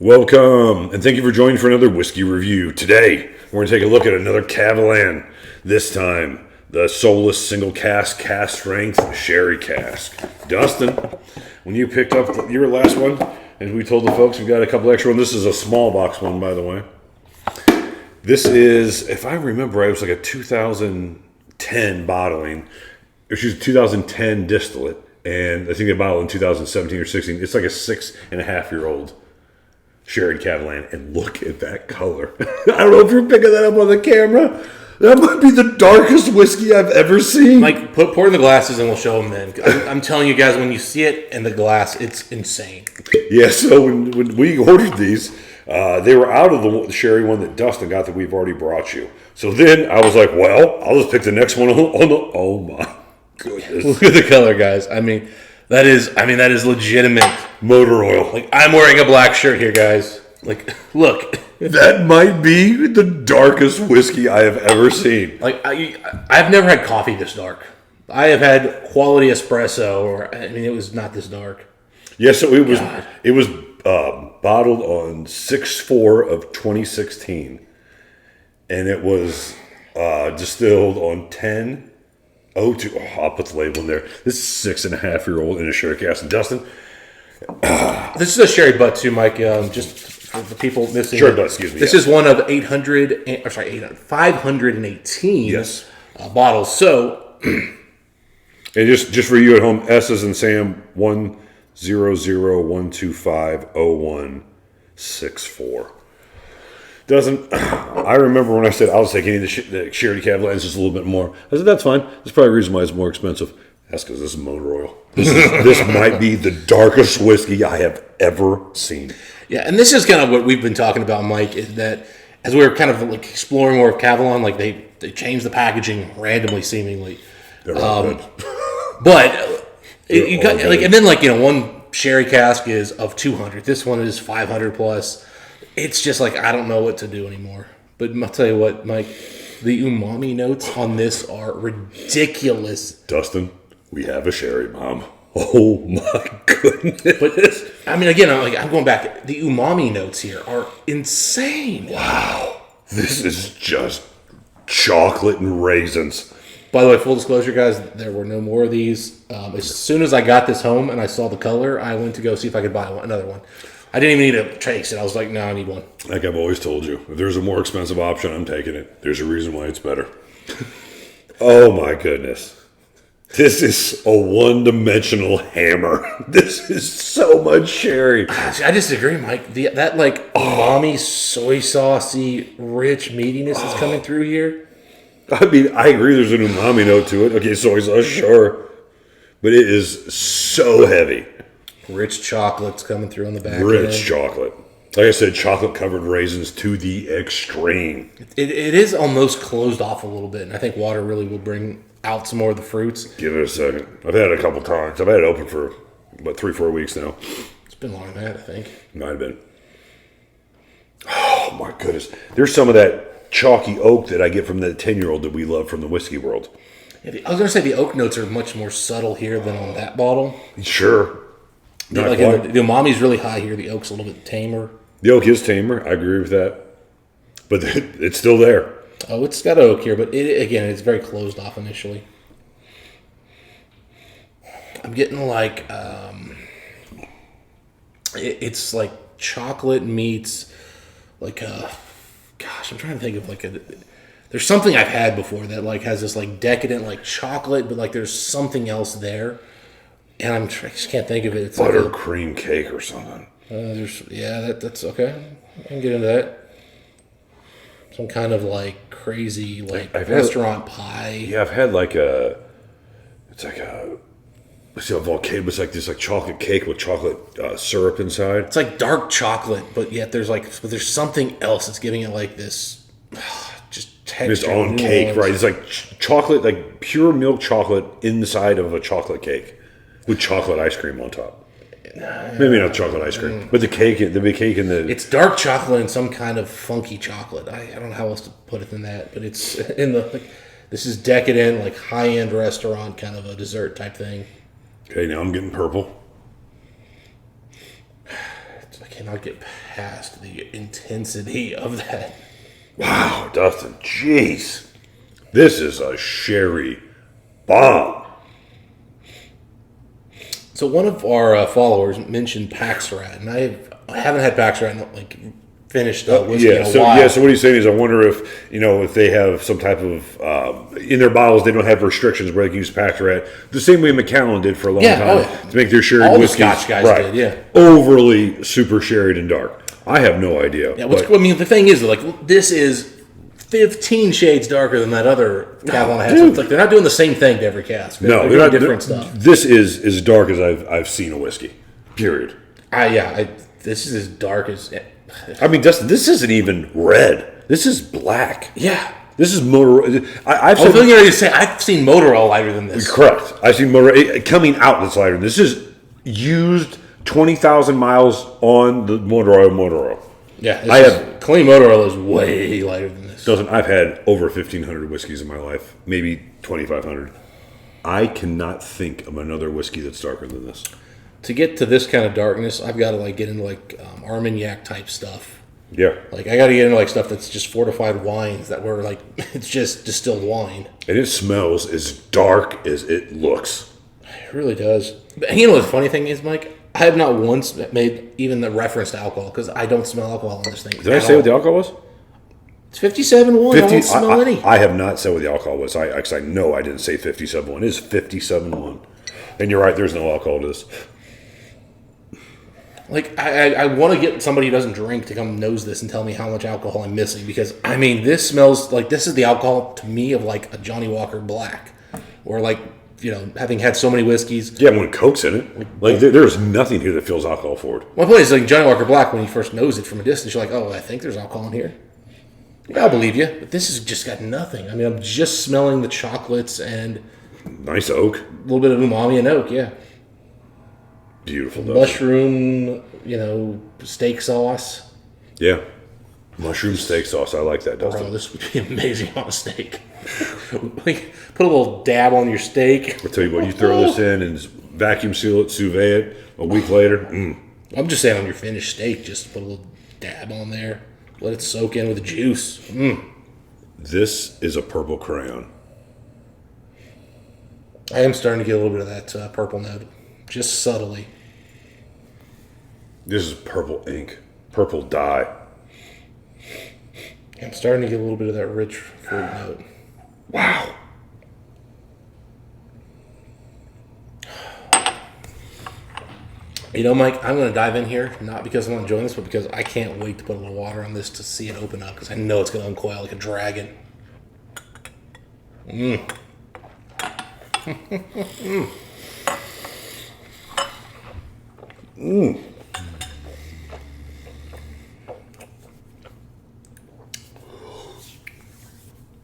Welcome, and thank you for joining for another whiskey review. Today, we're going to take a look at another Kavalan. This time, the Solist single cask strength sherry cask. Dustin, when you picked up your last one, and we told the folks we've got a couple extra ones. This is a small box one, by the way. This is, if I remember right, it was like a 2010 bottling. It was 2010 distillate, and I think they bottled in 2017 or 16. It's like a 6.5-year-old sherry Kavalan, and look at that color. I don't know if you're picking that up on the camera. That might be the darkest whiskey I've ever seen. Mike, pour in the glasses and we'll show them then. I'm telling you guys, when you see it in the glass, it's insane. Yeah, so when we ordered these, they were out of the sherry one that Dustin got that we've already brought you. So then I was like, well, I'll just pick the next one on the... Oh my goodness. Look at the color, guys. I mean, that is legitimate. Motor oil. Like, I'm wearing a black shirt here, guys. Like, look. That might be the darkest whiskey I have ever seen. Like, I've never had coffee this dark. I have had quality espresso, it was not this dark. Yeah, so it was bottled on 6/4 of 2016, and it was distilled on 10/02. I'll put the label in there. This is 6.5-year-old in a sherry cask. And Dustin, this is a sherry butt too, Mike. Just for the people missing. Sherry butt, excuse me. This is one of 518 bottles. So, and just for you at home, S is in Sam 10012500164. Doesn't I remember when I said I'll take any of the sherry Kavalans just a little bit more. I said that's fine. That's probably the reason why it's more expensive. That's because this is motor oil. This might be the darkest whiskey I have ever seen. Yeah, and this is kind of what we've been talking about, Mike. Is that as we were kind of like exploring more of Kavalan, like they changed the packaging randomly, seemingly. They're all good. But you got like, and then one sherry cask is of 200. This one is 500 plus. It's just like, I don't know what to do anymore. But I'll tell you what, Mike, the umami notes on this are ridiculous. Dustin, we have a sherry bomb. Oh my goodness. But, again, I'm going back. The umami notes here are insane. Wow. This is just chocolate and raisins. By the way, full disclosure, guys, there were no more of these. As soon as I got this home and I saw the color, I went to go see if I could buy another one. I didn't even need to taste it. I was like, no, I need one. Like I've always told you, if there's a more expensive option, I'm taking it. There's a reason why it's better. Oh my goodness. This is a one-dimensional hammer. This is so much sherry. I disagree, Mike. That umami, soy saucy, rich meatiness is coming through here. I mean, I agree there's an umami note to it. Okay, soy sauce, sure. But it is so heavy. Rich chocolate's coming through on the back. Rich chocolate. Like I said, chocolate-covered raisins to the extreme. It is almost closed off a little bit, and I think water really will bring out some more of the fruits. Give it a second. I've had it a couple times. I've had it open for about 3-4 weeks now. It's been longer than that, I think. Might have been. Oh my goodness. There's some of that chalky oak that I get from the 10-year-old that we love from the whiskey world. Yeah, I was going to say the oak notes are much more subtle here than on that bottle. Sure. The umami's really high here. The oak's a little bit tamer. The oak is tamer. I agree with that. But it's still there. Oh, it's got oak here, but it's very closed off initially. I'm getting like it's like chocolate meets like I'm trying to think of there's something I've had before that has this decadent chocolate, but there's something else there, and I just can't think of it. It's buttercream cake or something. That's okay. I can get into that. Some kind of crazy restaurant pie. Yeah, I've had a volcano. It's this chocolate cake with chocolate syrup inside. It's dark chocolate, but yet there's something else that's giving it this just texture. It's on cake, right? It's chocolate, pure milk chocolate inside of a chocolate cake with chocolate ice cream on top. Maybe not chocolate ice cream, but the cake in the... It's dark chocolate and some kind of funky chocolate. I don't know how else to put it than that, but it's in the... This is decadent, high-end restaurant kind of a dessert type thing. Okay, now I'm getting purple. cannot get past the intensity of that. Wow, Dustin, jeez. This is a sherry bomb. So one of our followers mentioned Pax Rat, and I haven't had Pax Rat like finished whiskey in a while. So what he's saying is, I wonder if they have some type of in their bottles they don't have restrictions where they can use Pax Rat the same way Macallan did for a long time to make their sherry all whiskeys the Scotch guys did, overly super sherried and dark. I have no idea. Yeah, the thing is, like, this is 15 shades darker than that other Kavalan has. So it's like they're not doing the same thing to every cask. They're doing different stuff. This is as dark as I've seen a whiskey. Period. This is as dark as. I mean, Dustin, this isn't even red. This is black. Yeah. This is Motorola. I've seen Motorola lighter than this. Correct. I've seen Motorola coming out that's lighter. This is used 20,000 miles on the Motorola. Yeah, clean Motorola is way lighter than this. I've had over 1,500 whiskeys in my life, maybe 2,500. I cannot think of another whiskey that's darker than this. To get to this kind of darkness, I've got to get into Armagnac type stuff. Yeah. I got to get into stuff that's just fortified wines that were it's just distilled wine. And it smells as dark as it looks. It really does. But you know the funny thing is, Mike? I have not once made even the reference to alcohol because I don't smell alcohol in this thing. Did I say what the alcohol was? It's 57.1. I don't smell any. I have not said what the alcohol was. I know I didn't say 57.1. It is 57.1. And you're right, there's no alcohol to this. I want to get somebody who doesn't drink to come nose this and tell me how much alcohol I'm missing because, this smells this is the alcohol to me of a Johnny Walker Black or having had so many whiskeys. Yeah, when Coke's in it. There's nothing here that feels alcohol forward. My point is, Johnny Walker Black, when you first nose it from a distance, you're like, oh, I think there's alcohol in here. Yeah, I'll believe you. But this has just got nothing. I'm just smelling the chocolates and... Nice oak. A little bit of umami and oak, yeah. Beautiful. Mushroom, steak sauce. Yeah. Mushroom steak sauce. I like that, Dustin. Bro, this would be amazing on a steak. Put a little dab on your steak. I'll tell you what, you throw this in and vacuum seal it, sous vide it. A week later, I'm just saying on your finished steak, just put a little dab on there. Let it soak in with the juice. This is a purple crayon. I am starting to get a little bit of that purple note, just subtly. This is purple ink, purple dye. I'm starting to get a little bit of that rich fruit note. Wow. Mike, I'm going to dive in here, not because I'm enjoying this, but because I can't wait to put a little water on this to see it open up, because I know it's going to uncoil like a dragon.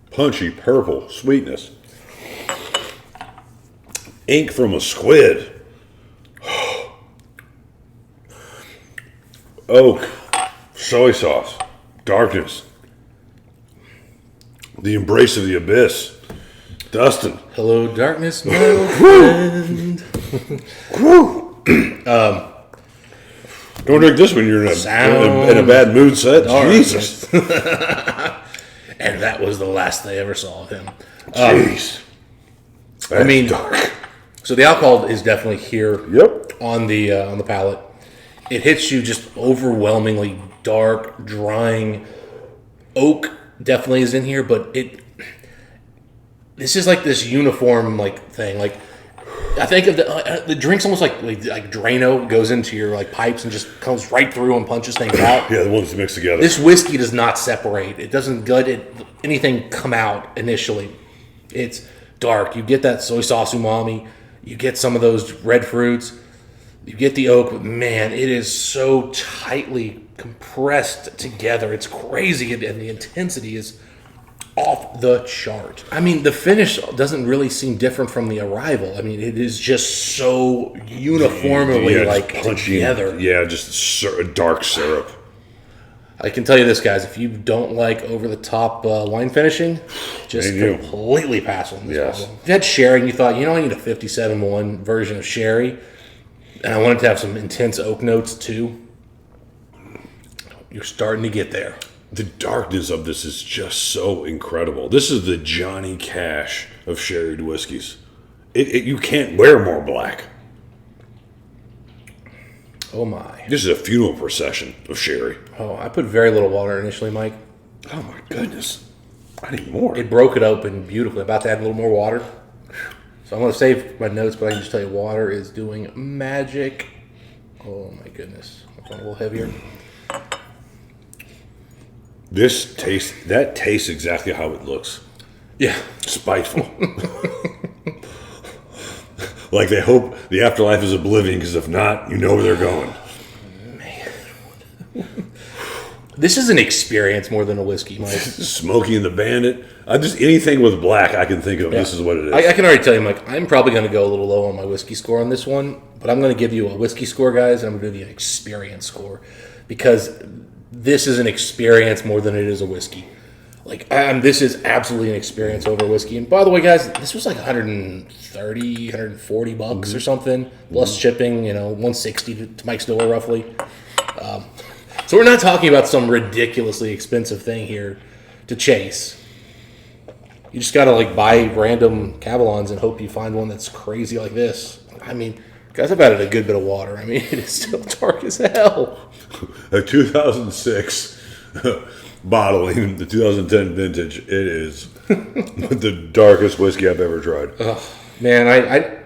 Punchy purple sweetness. Ink from a squid. Oak. Soy sauce. Darkness. The embrace of the abyss. Dustin. Hello, darkness, my old friend. Don't drink this when you're in a bad mood set. Jesus. And that was the last they ever saw of him. Jeez. Dark. So the alcohol is definitely here. Yep. On the palate. It hits you just overwhelmingly dark, drying. Oak definitely is in here, but this is this uniform thing. I think of the drink's almost like Drano goes into your pipes and just comes right through and punches things out. Yeah, the ones mixed together. This whiskey does not separate. It doesn't let anything come out initially. It's dark. You get that soy sauce umami. You get some of those red fruits. You get the oak. But man, it is so tightly compressed together. It's crazy, and the intensity is off the chart. The finish doesn't really seem different from the arrival. It is just so uniformly punchy together. Yeah, just dark syrup. I can tell you this, guys. If you don't like over-the-top wine finishing, just completely pass on this bottle. If you had sherry and you thought, I need a 57.1 version of sherry, and I wanted to have some intense oak notes too, You're starting to get there. The darkness of this is just so incredible. This is the Johnny Cash of sherried whiskeys. You can't wear more black. Oh my. This is a funeral procession of sherry. Oh, I put very little water initially, Mike. Oh my goodness. I need more. It broke it open beautifully. About to add a little more water. So I'm going to save my notes, but I can just tell you water is doing magic. Oh my goodness. I'm going a little heavier. That tastes exactly how it looks. Yeah. Spiteful. Like they hope the afterlife is oblivion, because if not, you know where they're going. Man. This is an experience more than a whiskey, Mike. Smokey and the Bandit. Just anything with black I can think of, this is what it is. I can already tell you, Mike, I'm probably going to go a little low on my whiskey score on this one, but I'm going to give you a whiskey score, guys, and I'm going to give you an experience score, because this is an experience more than it is a whiskey. Like, this is absolutely an experience over whiskey. And by the way, guys, this was like $130, $140 or something, plus shipping, $160 to Mike's door roughly. So we're not talking about some ridiculously expensive thing here to chase. You just got to buy random Kavalans and hope you find one that's crazy like this. I mean, guys, I've added a good bit of water. I mean, it is still dark as hell. A 2006 bottling, the 2010 vintage, it is the darkest whiskey I've ever tried. Man,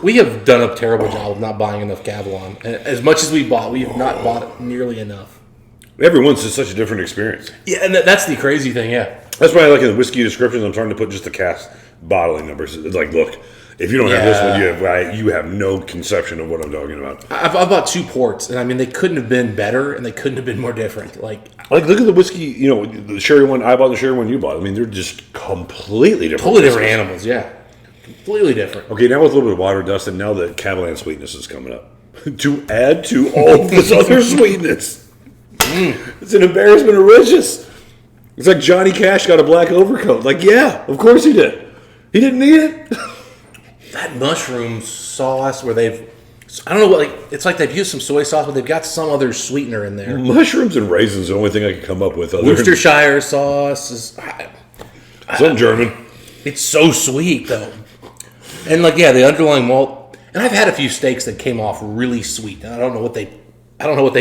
we have done a terrible job of not buying enough Kavalan. And as much as we bought, we have not bought nearly enough. Every one's just such a different experience. Yeah, and that's the crazy thing, yeah. That's why I like in the whiskey descriptions, I'm trying to put just the cask bottling numbers. It's like, look, if you don't have this one, you have no conception of what I'm talking about. I've bought 2 ports, and I mean, they couldn't have been better, and they couldn't have been more different. Like look at the whiskey, the sherry one I bought, the sherry one you bought. I mean, they're just completely different. Totally different animals, yeah. Completely different. Okay, now with a little bit of water, Dustin, now the Kavalan sweetness is coming up. To add to all this other sweetness. It's an embarrassment of riches. It's like Johnny Cash got a black overcoat. Like, yeah, of course he did. He didn't need it. That mushroom sauce where I don't know what, it's like they've used some soy sauce, but they've got some other sweetener in there. Mushrooms and raisins is the only thing I could come up with. Worcestershire sauce is... Some German. It's so sweet, though. And, the underlying malt... And I've had a few steaks that came off really sweet. And I don't know what they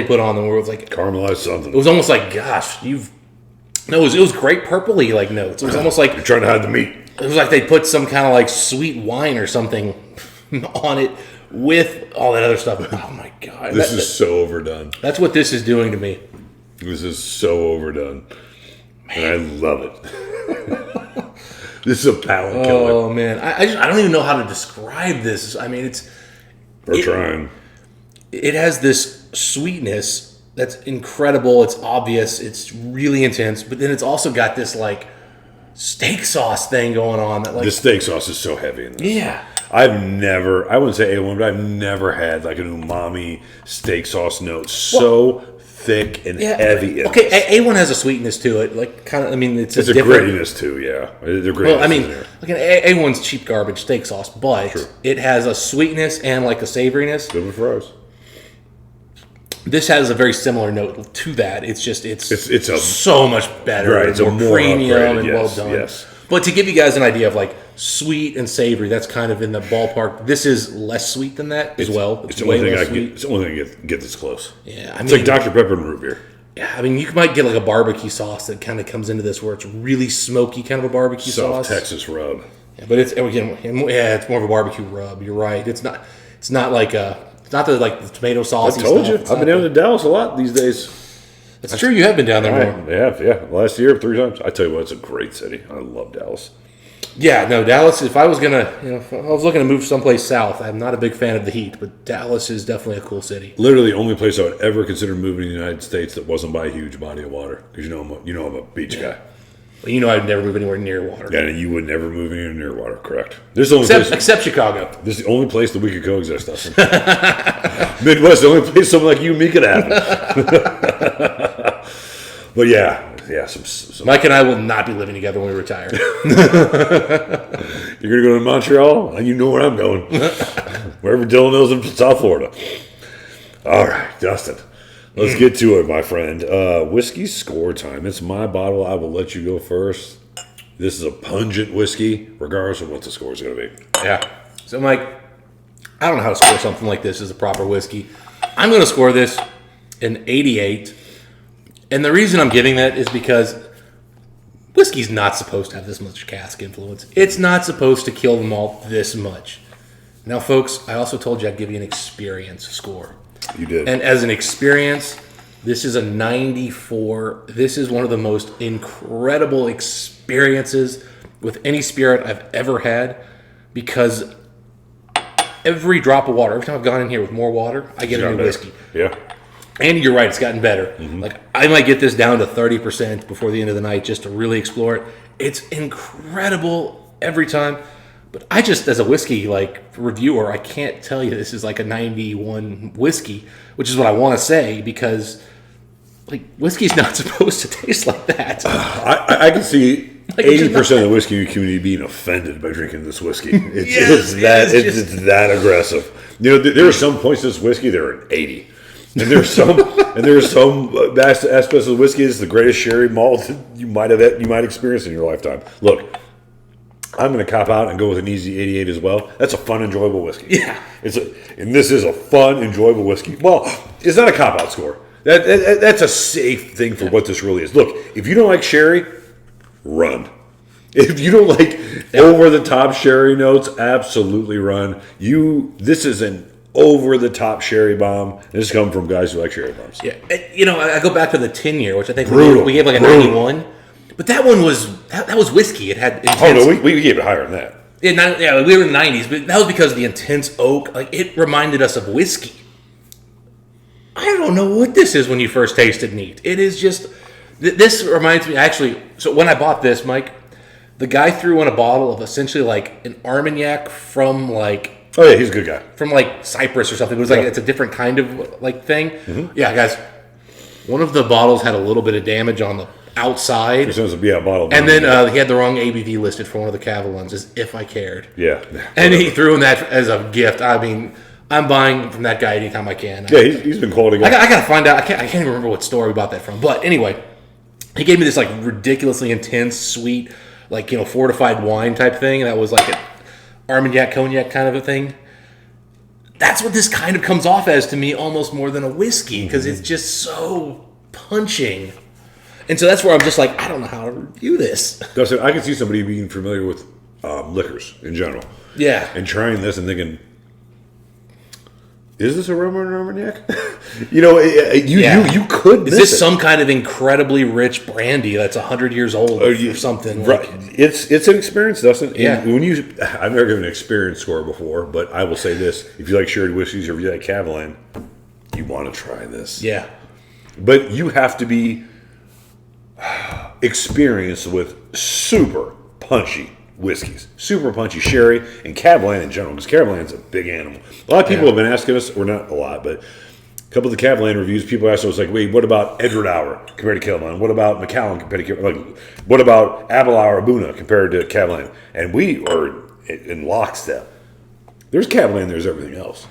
put on them where it was like... Caramelized something. It was almost like, gosh, No, it was great purpley notes. It was almost like... You're trying to hide the meat. It was like they put some kind of sweet wine or something on it with all that other stuff. Oh my God. This is so overdone. That's what this is doing to me. This is so overdone. Man. And I love it. This is a palate killer. Oh man. I don't even know how to describe this. I mean, We're trying. It has this sweetness that's incredible. It's obvious. It's really intense. But then it's also got this steak sauce thing going on. The steak sauce is so heavy in this. Yeah. I wouldn't say A1, but I've never had an umami steak sauce note so thick and heavy. Okay, A1 has a sweetness to it. It's a grittiness too, yeah. Well, I mean, A1's cheap garbage steak sauce, but it has a sweetness and a savoriness. Good with fries. This has a very similar note to that. It's so much better. Right, it's more premium and well done. Yes. But to give you guys an idea of sweet and savory, that's kind of in the ballpark. This is less sweet than that as well. It's the only thing it's the only thing I get this close. Yeah, it's like Dr. Pepper and root beer. Yeah, I mean, you might get a barbecue sauce that kind of comes into this where it's really smoky, kind of a barbecue sauce. Texas rub. Yeah, but it's more of a barbecue rub. You're right. It's not the tomato sauce. I told you. I've been down to Dallas a lot these days. That's true. You have been down there more. Yeah. Last year, 3 times. I tell you what, it's a great city. I love Dallas. Yeah, no, Dallas. If I was if I was looking to move someplace south, I'm not a big fan of the heat, but Dallas is definitely a cool city. Literally, the only place I would ever consider moving in the United States that wasn't by a huge body of water, because I'm a beach guy. Well, I'd never move anywhere near water. Yeah, and you would never move anywhere near water. Correct. This is the only except Chicago. This is the only place that we could coexist, Dustin. Midwest, the only place someone like you and me could happen. But yeah, some Mike and I will not be living together when we retire. You're gonna go to Montreal, and you know where I'm going. Wherever Dylan is in South Florida. All right, Dustin. Let's get to it, my friend. Whiskey score time. It's my bottle. I will let you go first. This is a pungent whiskey, regardless of what the score is going to be. Yeah. So, Mike, I don't know how to score something like this as a proper whiskey. I'm going to score this an 88. And the reason I'm giving that is because whiskey's not supposed to have this much cask influence. It's not supposed to kill the malt this much. Now, folks, I also told you I'd give you an experience score. You did. And as an experience, this is a 94. This is one of the most incredible experiences with any spirit I've ever had, because every drop of water, every time I've gone in here with more water, I get a new whiskey. Yeah. And you're right, it's gotten better. Like, I might get this down to 30% before the end of the night just to really explore it. It's incredible every time. But I just, as a whiskey reviewer, I can't tell you this is like a 91 whiskey, which is what I want to say, because whiskey's not supposed to taste like that. I can see 80% of the whiskey community being offended by drinking this whiskey. It's that aggressive. There are some points in this whiskey that are an 80. And there's some aspects of the whiskey is the greatest sherry malt you might experience in your lifetime. Look, I'm going to cop out and go with an easy 88 as well. That's a fun, enjoyable whiskey. Yeah. And this is a fun, enjoyable whiskey. Well, it's not a cop-out score. That's a safe thing for what this really is. Look, if you don't like sherry, run. If you don't like over-the-top sherry notes, absolutely run. This is an over-the-top sherry bomb. This comes from guys who like sherry bombs. Yeah. I go back to the 10-year, which I think we gave like a Brutal. 91. But that one was whiskey. It had intense. Oh, no, we gave it higher than that. Yeah, we were in the 90s, but that was because of the intense oak. It reminded us of whiskey. I don't know what this is when you first taste it neat. It is just... This reminds me, actually... So when I bought this, Mike, the guy threw in a bottle of essentially an Armagnac from Oh, yeah, he's a good guy. From Cyprus or something. It was it's a different kind of thing. Mm-hmm. Yeah, guys. One of the bottles had a little bit of damage on the outside. It was a bottle. And then he had the wrong ABV listed for one of the Kavalans, as if I cared. Yeah. And he threw in that as a gift. I mean, I'm buying from that guy anytime I can. Yeah, he's been quality guy. I got to find out. I can't even remember what store we bought that from. But anyway, he gave me this ridiculously intense, sweet, fortified wine type thing. That was an Armagnac cognac kind of a thing. That's what this kind of comes off as to me, almost more than a whiskey, because it's just so punching. And so that's where I'm just I don't know how to review this. Dustin, I can see somebody being familiar with liquors in general. Yeah. And trying this and thinking, is this a rum or an Armagnac? You could miss Is this some kind of incredibly rich brandy that's 100 years old or something? Right. It's an experience, Dustin. Yeah. I've never given an experience score before, but I will say this. If you like sherry whiskeys or if you like Kavalan, you want to try this. Yeah. But you have to be experienced with super punchy whiskeys, super punchy sherry, and Kavalan in general, because Kavalan's a big animal. A lot of people have been asking us, or not a lot, but a couple of the Kavalan reviews, people asked us, wait, what about Edward Hour compared to Kavalan? What about Macallan compared to Kavalan? What about Abelauer Abuna compared to Kavalan? And we are in lockstep. There's Kavalan, there's everything else.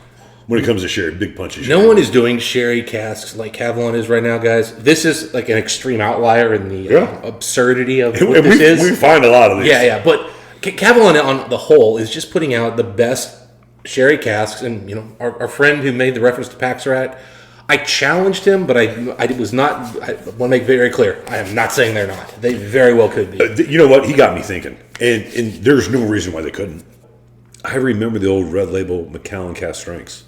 When it comes to sherry, big punchy sherry. No one is doing sherry casks like Kavalan is right now, guys. This is an extreme outlier in the absurdity of what this is. We find a lot of these. Yeah. But Kavalan on the whole is just putting out the best sherry casks. And, our friend who made the reference to Paxrat, I challenged him, but I was not... I want to make very clear, I am not saying they're not. They very well could be. You know what? He got me thinking. And there's no reason why they couldn't. I remember the old red label Macallan cast strengths.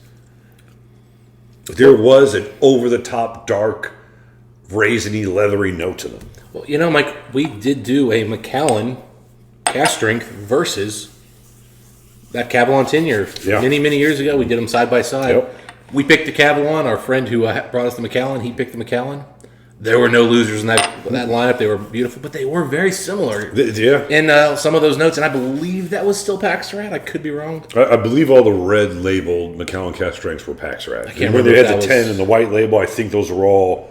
There was an over-the-top, dark, raisiny, leathery note to them. Well, Mike, we did do a Macallan cast strength versus that Kavalan 10-year. Yeah. Many, many years ago, we did them side by side. Yep. We picked the Kavalan. Our friend who brought us the Macallan, he picked the Macallan. There were no losers in that lineup. They were beautiful, but they were very similar. Yeah. In some of those notes, and I believe that was still Paxrat. I could be wrong. I believe all the red labeled Macallan cast strengths were Paxrat. I can't when remember they had the 10 and the white label, I think those were all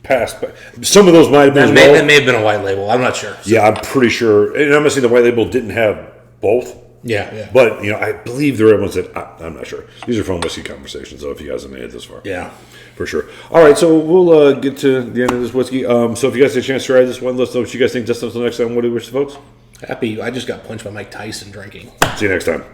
past. Some of those might have been That may have been a white label. I'm not sure. Yeah, I'm pretty sure. And I'm going to say the white label didn't have both. Yeah. But, I believe the red ones that I'm not sure. These are fun whiskey conversations, though, if you guys have made it this far. Yeah. For sure. All right, so we'll get to the end of this whiskey. So if you guys get a chance to try this one, let us know what you guys think. Just until next time, what do you wish the folks? Happy. I just got punched by Mike Tyson drinking. See you next time.